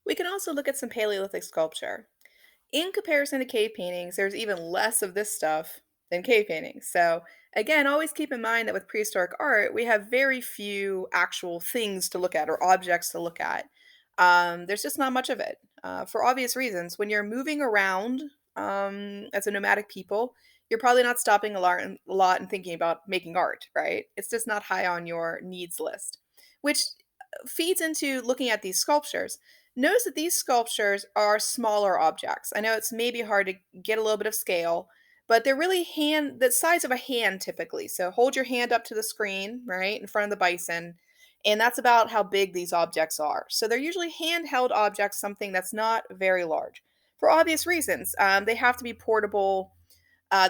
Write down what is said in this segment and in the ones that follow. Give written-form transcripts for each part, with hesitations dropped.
We can also look at some Paleolithic sculpture. In comparison to cave paintings, there's even less of this stuff than cave paintings. So, again, always keep in mind that with prehistoric art, we have very few actual things to look at or objects to look at. There's just not much of it for obvious reasons. When you're moving around as a nomadic people, you're probably not stopping a lot and thinking about making art, right? It's just not high on your needs list, which feeds into looking at these sculptures. Notice that these sculptures are smaller objects. I know it's maybe hard to get a little bit of scale, but they're really the size of a hand typically. So hold your hand up to the screen, right, in front of the bison, and that's about how big these objects are. So they're usually handheld objects, something that's not very large. For obvious reasons, they have to be portable.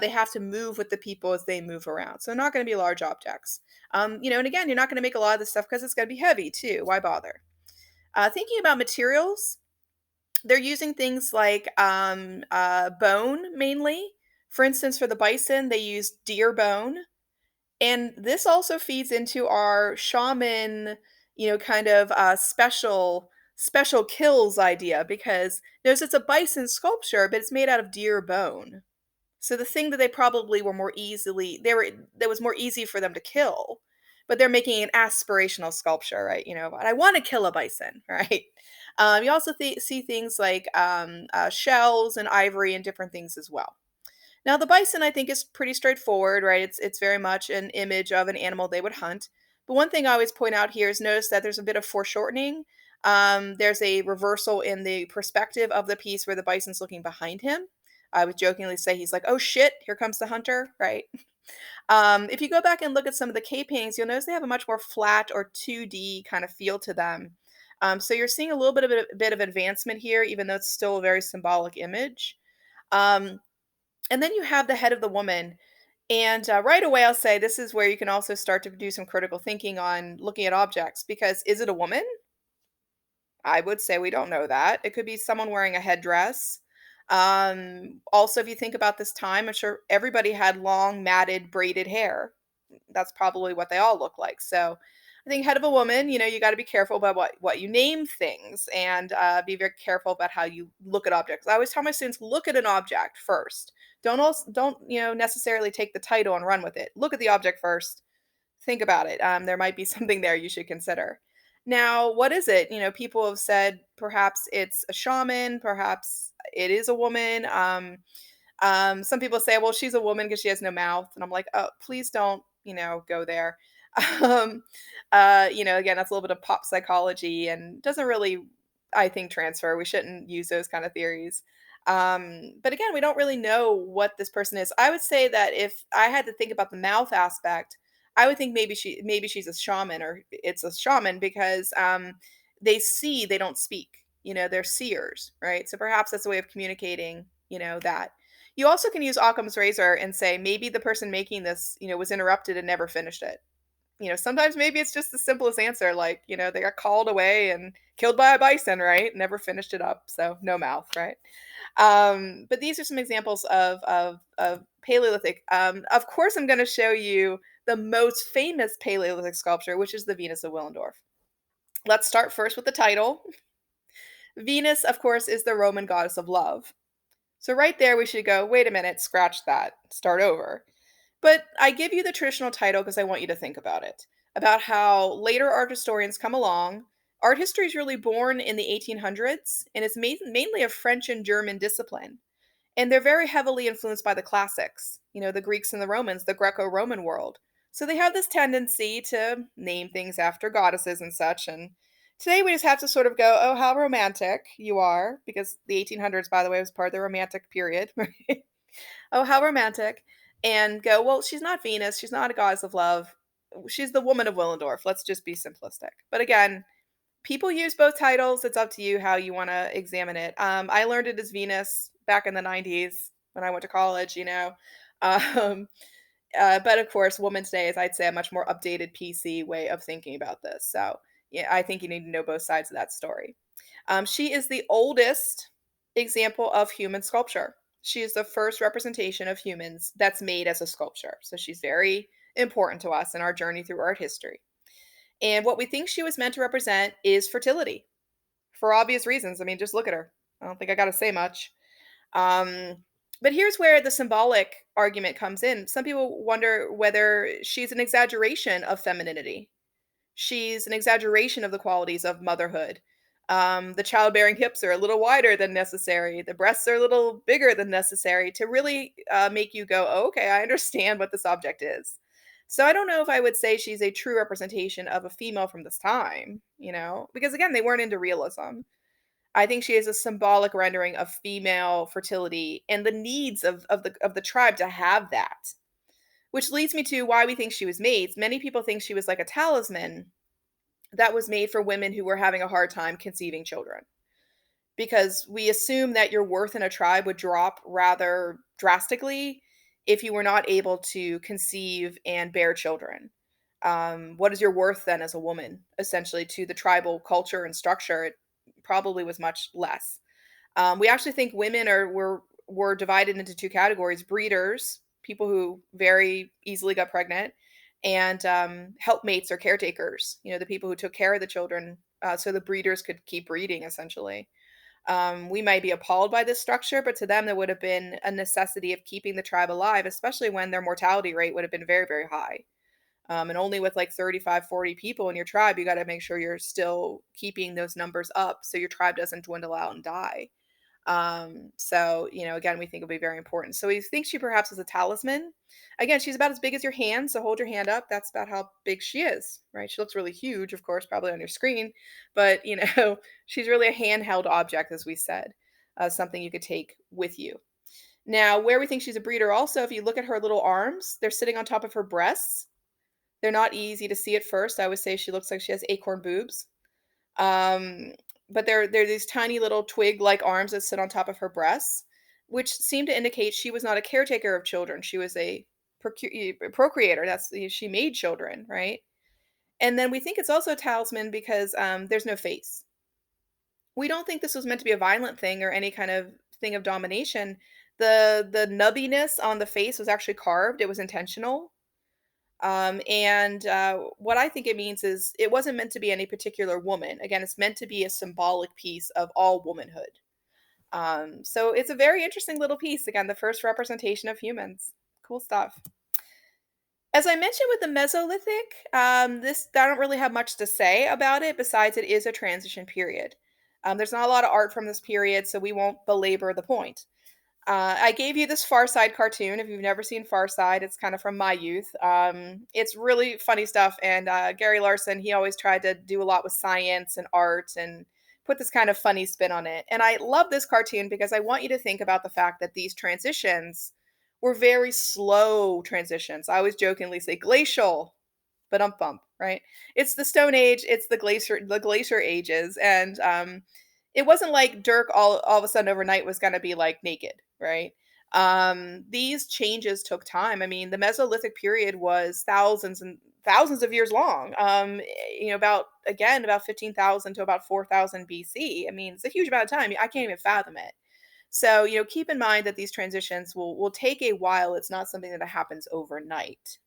They have to move with the people as they move around. So not going to be large objects. And again, you're not going to make a lot of this stuff because it's going to be heavy too. Why bother? Thinking about materials, they're using things like bone mainly. For instance, for the bison, they use deer bone. And this also feeds into our shaman, kind of special kills idea because notice it's a bison sculpture, but it's made out of deer bone. So the thing that they probably were more easily they were that was more easy for them to kill, but they're making an aspirational sculpture, right? But I want to kill a bison, right? You also see things like shells and ivory and different things as well. Now the bison, I think, is pretty straightforward, right? It's very much an image of an animal they would hunt. But one thing I always point out here is notice that there's a bit of foreshortening. There's a reversal in the perspective of the piece where the bison's looking behind him. I would jokingly say he's like, "Oh shit, here comes the hunter," right? If you go back and look at some of the cave paintings, you'll notice they have a much more flat or 2D kind of feel to them. So you're seeing a little bit of advancement here, even though it's still a very symbolic image. Um, and then you have the head of the woman. And right away, I'll say this is where you can also start to do some critical thinking on looking at objects because is it a woman? I would say we don't know that. It could be someone wearing a headdress. Also, if you think about this time, I'm sure everybody had long, matted, braided hair. That's probably what they all look like. So I think head of a woman, you got to be careful about what you name things and be very careful about how you look at objects. I always tell my students, look at an object first. Don't necessarily take the title and run with it. Look at the object first. Think about it. There might be something there you should consider. Now, what is it? People have said perhaps it's a shaman, perhaps it is a woman. Some people say, well, she's a woman because she has no mouth. And I'm like, oh, please don't, go there. Um, again, that's a little bit of pop psychology and doesn't really, I think, transfer. We shouldn't use those kind of theories. But again, we don't really know what this person is. I would say that if I had to think about the mouth aspect, I would think maybe she's a shaman or it's a shaman because they see, they don't speak. They're seers, right? So perhaps that's a way of communicating, that. You also can use Occam's razor and say maybe the person making this, was interrupted and never finished it. Sometimes maybe it's just the simplest answer, like, they got called away and killed by a bison, right? Never finished it up, so no mouth, right? But these are some examples of Paleolithic. Of course, I'm going to show you the most famous Paleolithic sculpture, which is the Venus of Willendorf. Let's start first with the title. Venus, of course, is the Roman goddess of love. So right there, we should go, wait a minute, scratch that, start over. But I give you the traditional title because I want you to think about it, about how later art historians come along. Art history is really born in the 1800s, and it's mainly a French and German discipline. And they're very heavily influenced by the classics, the Greeks and the Romans, the Greco Roman world. So they have this tendency to name things after goddesses and such. And today we just have to sort of go, oh, how romantic you are, because the 1800s, by the way, was part of the Romantic period. Right? Oh, how romantic. And go, well, she's not Venus. She's not a goddess of love. She's the woman of Willendorf. Let's just be simplistic. But again, people use both titles. It's up to you how you want to examine it. I learned it as Venus back in the 90s when I went to college, Um, but of course, Woman's Day is, I'd say, a much more updated PC way of thinking about this. So, yeah, I think you need to know both sides of that story. She is the oldest example of human sculpture. She is the first representation of humans that's made as a sculpture. So she's very important to us in our journey through art history. And what we think she was meant to represent is fertility. for obvious reasons. I mean, just look at her. I don't think I got to say much. Um, but here's where the symbolic argument comes in. Some people wonder whether she's an exaggeration of femininity. She's an exaggeration of the qualities of motherhood. The childbearing hips are a little wider than necessary. The breasts are a little bigger than necessary to really make you go, oh, okay, I understand what this object is. So I don't know if I would say she's a true representation of a female from this time, because again, they weren't into realism. I think she is a symbolic rendering of female fertility and the needs of the tribe to have that. Which leads me to why we think she was made. Many people think she was like a talisman that was made for women who were having a hard time conceiving children. Because we assume that your worth in a tribe would drop rather drastically if you were not able to conceive and bear children. What is your worth then as a woman, essentially, to the tribal culture and structure? It probably was much less. We actually think women were divided into two categories: breeders, people who very easily got pregnant, and helpmates or caretakers. The people who took care of the children, so the breeders could keep breeding. Essentially, we might be appalled by this structure, but to them, there would have been a necessity of keeping the tribe alive, especially when their mortality rate would have been very, very high. And only with like 35, 40 people in your tribe, you got to make sure you're still keeping those numbers up so your tribe doesn't dwindle out and die. So, again, we think it'll be very important. So we think she perhaps is a talisman. Again, she's about as big as your hand, so hold your hand up. That's about how big she is, right? She looks really huge, of course, probably on your screen, but she's really a handheld object, as we said, something you could take with you. Now, where we think she's a breeder, also, if you look at her little arms, they're sitting on top of her breasts. They're not easy to see at first. I would say she looks like she has acorn boobs. Um, but they're these tiny little twig-like arms that sit on top of her breasts, which seem to indicate she was not a caretaker of children. She was a procreator. She made children, right? And then we think it's also a talisman because there's no face. We don't think this was meant to be a violent thing or any kind of thing of domination. The nubbiness on the face was actually carved. It was intentional. And what I think it means is it wasn't meant to be any particular woman. Again, it's meant to be a symbolic piece of all womanhood. So it's a very interesting little piece. Again, the first representation of humans. Cool stuff. As I mentioned with the Mesolithic, this I don't really have much to say about it besides it is a transition period. There's not a lot of art from this period, so we won't belabor the point. I gave you this Far Side cartoon. If you've never seen Far Side, it's kind of from my youth. It's really funny stuff. And Gary Larson, he always tried to do a lot with science and art and put this kind of funny spin on it. And I love this cartoon because I want you to think about the fact that these transitions were very slow transitions. I always jokingly say glacial, but bump, right? It's the Stone Age, it's the glacier ages, and it wasn't like Dirk all of a sudden overnight was going to be like naked, right? These changes took time. I mean, the Mesolithic period was thousands and thousands of years long. About 15,000 to about 4,000 BC. I mean, it's a huge amount of time. I can't even fathom it. So, keep in mind that these transitions will take a while. It's not something that happens overnight.